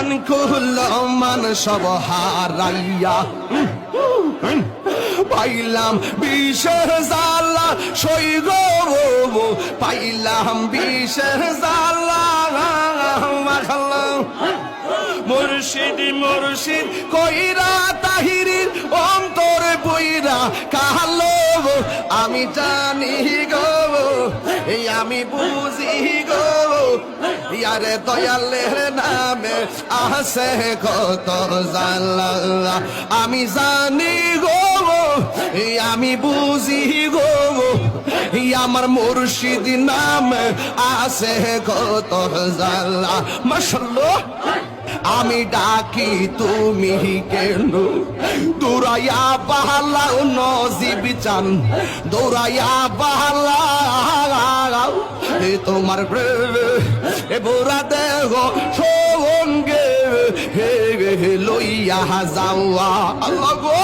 মান কুল মান সব হারাইয়া পাইলাম বিষের জ্বালা সই গো পাইলাম বিষের জ্বালা মুর্শিদ মুর্শিদ কইরা তাহিরির অন্তর বইরা কালো আমি জানি গো এই আমি বুঝি গো ইয়ারে দয়ালের নামে আছে কত জ্বালা আমি জানি গো এই আমি বুঝি গো আমার মুর্শিদ নামে আছে কত জ্বালা মাশাআল্লাহ আমি ডাকি তুমি কেন দৌড়াইয়া বাহালাও নজিব চান দৌড়াইয়া বাহালাও তোমার এ বোরা দেহ সঙ্গে লইয়া যাওয়া আল্লাহ গো